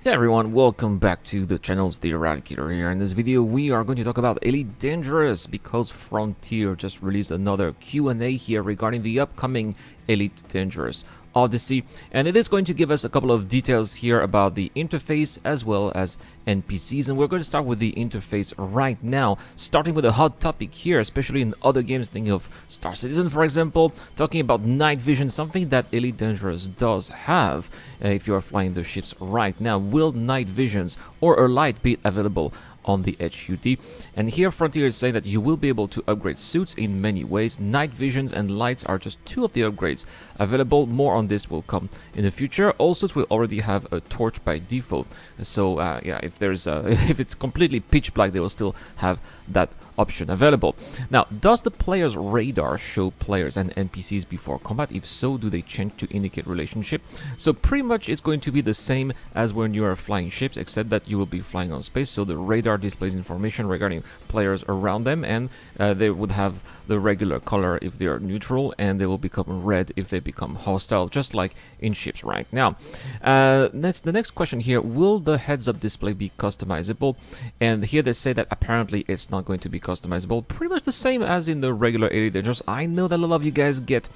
Hey everyone, welcome back to the channel's The Eradicator here. In this video, we are going to talk about Elite Dangerous because Frontier just released another Q&A here regarding the upcoming Elite Dangerous Odyssey, and it is going to give us a couple of details here about the interface as well as NPCs, and we're going to start with the interface right now, starting with a hot topic here, especially in other games, thinking of Star Citizen for example, talking about night vision, something that Elite Dangerous does have. If you are flying the ships right now, will night visions or a light be available on the HUD? And here Frontier is saying that you will be able to upgrade suits in many ways. Night visions and lights are just two of the upgrades available. More on this will come in the future. All suits will already have a torch by default, so yeah, if there's if it's completely pitch black, they will still have that option available. Now, does the player's radar show players and NPCs before combat? If so, do they change to indicate relationship? So pretty much it's going to be the same as when you are flying ships, except that you will be flying on space, so the radar displays information regarding players around them, and they would have the regular color if they are neutral, and they will become red if they become hostile, just like in ships right now. The next question here, will the heads-up display be customizable? And here they say that apparently it's not going to be customizable, pretty much the same as in the regular Elite Dangerous. I know that a lot of you guys get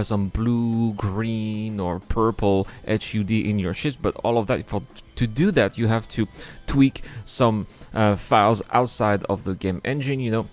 some blue, green or purple HUD in your ships, but all of that, to do that you have to tweak some files outside of the game engine, you know.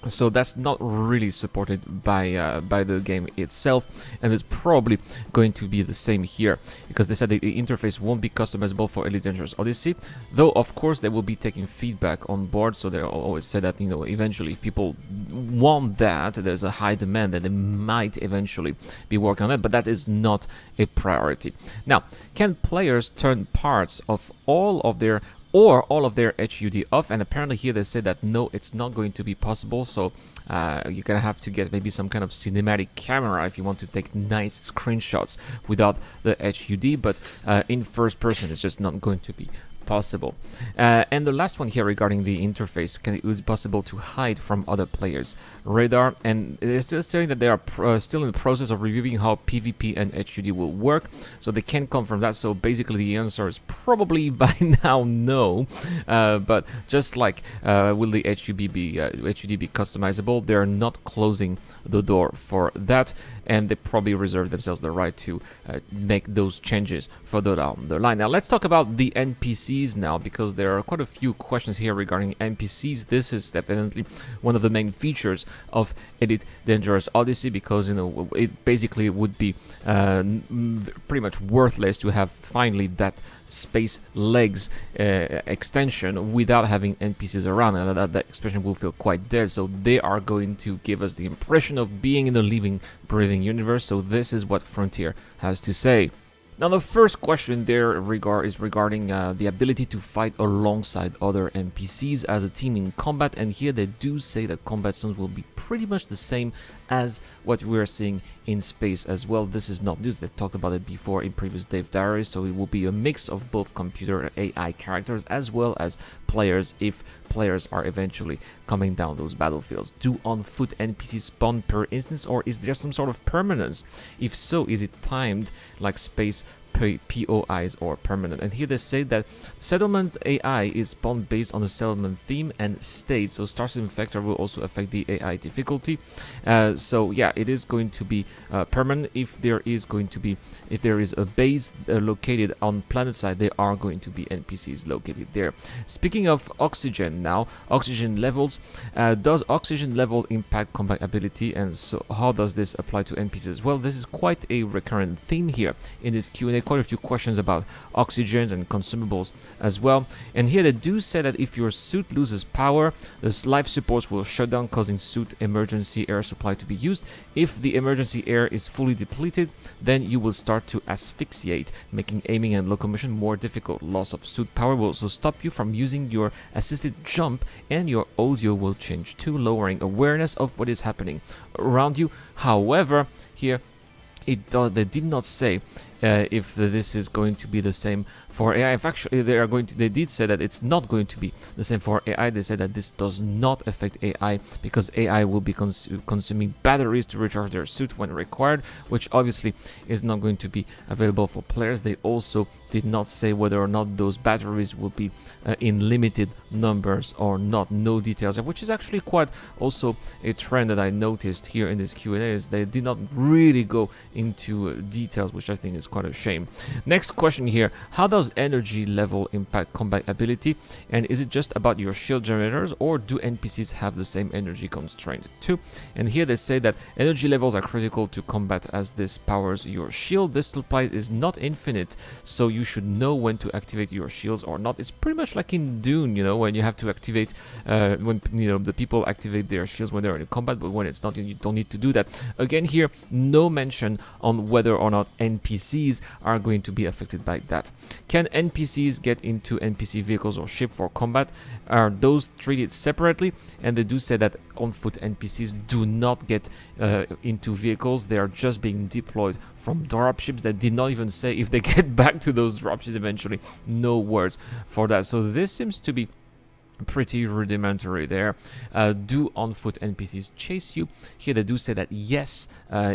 So that's not really supported by the game itself, and it's probably going to be the same here, because they said the interface won't be customizable for Elite Dangerous Odyssey, though of course they will be taking feedback on board. So they always say that, you know, eventually if people want that, there's a high demand, that they might eventually be working on that, but that is not a priority. Now, can players turn parts of all of their HUD off? And apparently here they say that no, it's not going to be possible. So you're gonna have to get maybe some kind of cinematic camera if you want to take nice screenshots without the HUD, but in first person it's just not going to be possible. And the last one here regarding the interface, it is possible to hide from other players' radar, and they're still saying that they are still in the process of reviewing how PvP and HUD will work, so they can't confirm that. So basically the answer is probably by now no, but just like will the HUD be customizable, they're not closing the door for that, and they probably reserve themselves the right to make those changes further down the line. Now let's talk about the NPCs now, because there are quite a few questions here regarding NPCs. This is definitely one of the main features of Elite Dangerous Odyssey, because, you know, it basically would be pretty much worthless to have finally that space legs extension without having NPCs around, and that expression will feel quite dead. So they are going to give us the impression of being in a living, breathing universe. So this is what Frontier has to say. Now, the first question there is regarding the ability to fight alongside other NPCs as a team in combat, and here they do say that combat zones will be pretty much the same as what we are seeing in space as well. This is not news, they've talked about it before in previous Dave Diaries, so it will be a mix of both computer and AI characters as well as players, if players are eventually coming down those battlefields. Do on-foot NPCs spawn per instance, or is there some sort of permanence? If so, is it timed like space POIs or permanent? And here they say that settlement AI is spawned based on the settlement theme and state, so Star Citizen factor will also affect the AI difficulty. So yeah, it is going to be permanent. If there is a base located on planet side, there are going to be NPCs located there. Speaking of oxygen now, oxygen levels, does oxygen level impact combat ability, and so how does this apply to NPCs? Well, this is quite a recurrent theme here in this Q&A. Quite a few questions about oxygens and consumables as well, and here they do say that if your suit loses power, the life supports will shut down, causing suit emergency air supply to be used. If the emergency air is fully depleted, then you will start to asphyxiate, making aiming and locomotion more difficult. Loss of suit power will also stop you from using your assisted jump, and your audio will change too, lowering awareness of what is happening around you. However, here they did not say if this is going to be the same for AI. If actually they did say that it's not going to be the same for AI. They said that this does not affect AI because AI will be consuming batteries to recharge their suit when required, which obviously is not going to be available for players. They also did not say whether or not those batteries will be in limited numbers or not. No details, which is actually quite also a trend that I noticed here in this Q&A, is they did not really go into details, which I think is quite a shame. Next question here: how does energy level impact combat ability, and is it just about your shield generators, or do NPCs have the same energy constraint too? And here they say that energy levels are critical to combat as this powers your shield. This supply is not infinite, so you should know when to activate your shields or not. It's pretty much like in Dune, you know, when you have to activate when the people activate their shields when they're in combat, but when it's not, you don't need to do that. Again, here no mention on whether or not NPCs are going to be affected by that. Can NPCs get into NPC vehicles or ship for combat? Are those treated separately? And they do say that on foot NPCs do not get into vehicles. They are just being deployed from dropships. They did not even say if they get back to those dropships eventually. No words for that. So this seems to be pretty rudimentary there. Do on foot NPCs chase you? Here they do say that yes,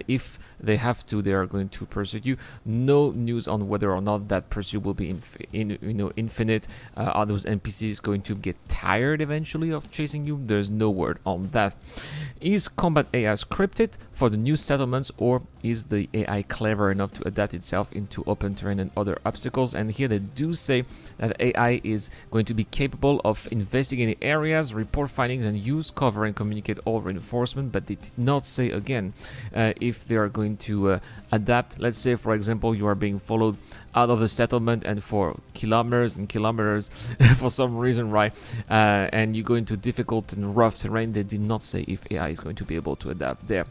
if they have to, they are going to pursue you. No news on whether or not that pursuit will be infinite. Are those NPCs going to get tired eventually of chasing you? There's no word on that. Is combat AI scripted for the new settlements, or is the AI clever enough to adapt itself into open terrain and other obstacles? And here they do say that AI is going to be capable of investigating areas, report findings, and use cover and communicate all reinforcement, but they did not say again if they are going to adapt. Let's say, for example, you are being followed out of the settlement and for kilometers and kilometers for some reason, right? And you go into difficult and rough terrain. They did not say if AI is going to be able to adapt there.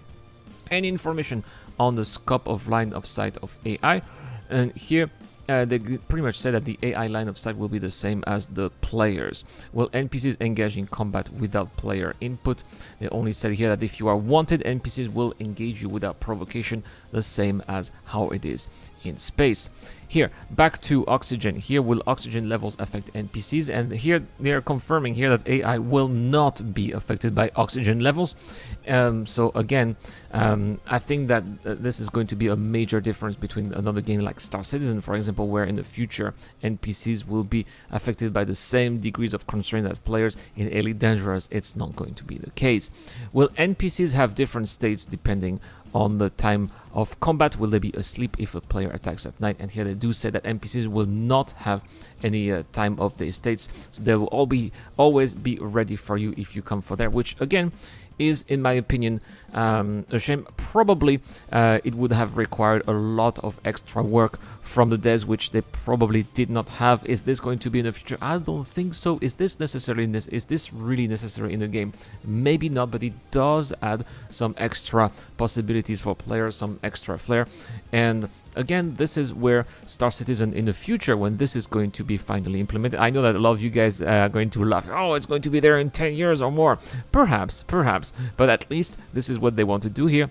Any information on the scope of line of sight of AI? And here they pretty much said that the AI line of sight will be the same as the players. Will NPCs engage in combat without player input? They only said here that if you are wanted, NPCs will engage you without provocation, the same as how it is in space. Here, back to oxygen. Here, will oxygen levels affect NPCs? And here they are confirming here that AI will not be affected by oxygen levels. So again, I think that this is going to be a major difference between another game like Star Citizen, for example, where in the future NPCs will be affected by the same degrees of constraint as players. In Elite Dangerous, it's not going to be the case. Will NPCs have different states depending on the time of combat? Will they be asleep if a player attacks at night? And here they do say that NPCs will not have any time of day states, so they will always be ready for you if you come for there, which again is, in my opinion, a shame. Probably it would have required a lot of extra work from the devs, which they probably did not have. Is this going to be in the future? I don't think so. Is this really necessary in the game? Maybe not, but it does add some extra possibilities for players, some extra flair. And again, this is where Star Citizen in the future, when this is going to be finally implemented, I know that a lot of you guys are going to laugh. Oh, it's going to be there in 10 years or more. Perhaps, but at least this is what they want to do here.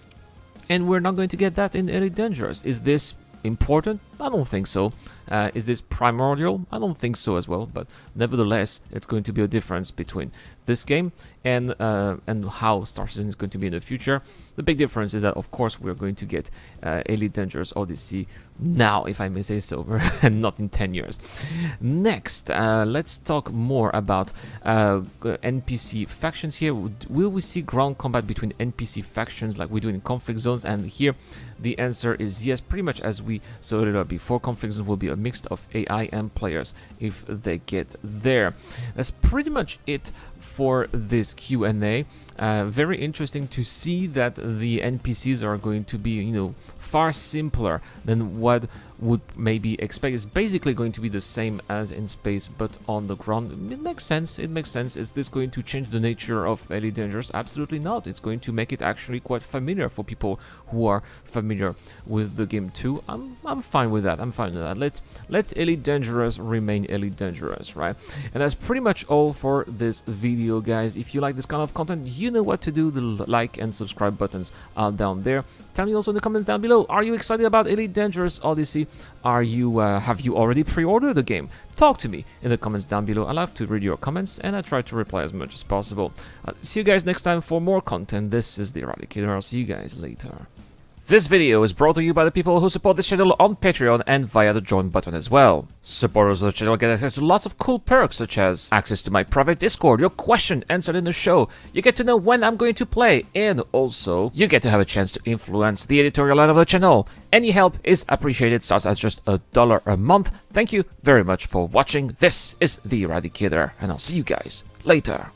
And we're not going to get that in Elite Dangerous. Is this important? I don't think so. Is this primordial? I don't think so as well, but nevertheless, it's going to be a difference between this game and how Star Citizen is going to be in the future. The big difference is that, of course, we're going to get Elite Dangerous Odyssey now, if I may say so, and not in 10 years. Next, let's talk more about NPC factions here. Will we see ground combat between NPC factions like we do in conflict zones? And here, the answer is yes, pretty much as we saw it before. Conflict zones will be a mix of AI and players if they get there. That's pretty much it for this Q&A. Very interesting to see that the NPCs are going to be, far simpler than what would maybe expect. It's basically going to be the same as in space, but on the ground. It makes sense. Is this going to change the nature of Elite Dangerous? Absolutely not. It's going to make it actually quite familiar for people who are familiar with the game too. I'm fine with that. Let Elite Dangerous remain Elite Dangerous, right? And that's pretty much all for this video, guys. If you like this kind of content, you know what to do. The like and subscribe buttons are down there. Tell me also in the comments down below, are you excited about Elite Dangerous Odyssey? Are you have you already pre-ordered the game? Talk to me in the comments down below. I love to read your comments and I try to reply as much as possible. See you guys next time for more content. This is the Eradicator. I'll see you guys later. This video is brought to you by the people who support this channel on Patreon and via the join button as well. Supporters of the channel get access to lots of cool perks such as access to my private Discord, your question answered in the show, you get to know when I'm going to play, and also you get to have a chance to influence the editorial line of the channel. Any help is appreciated, starts at just $1 a month. Thank you very much for watching. This is the Eradicator and I'll see you guys later.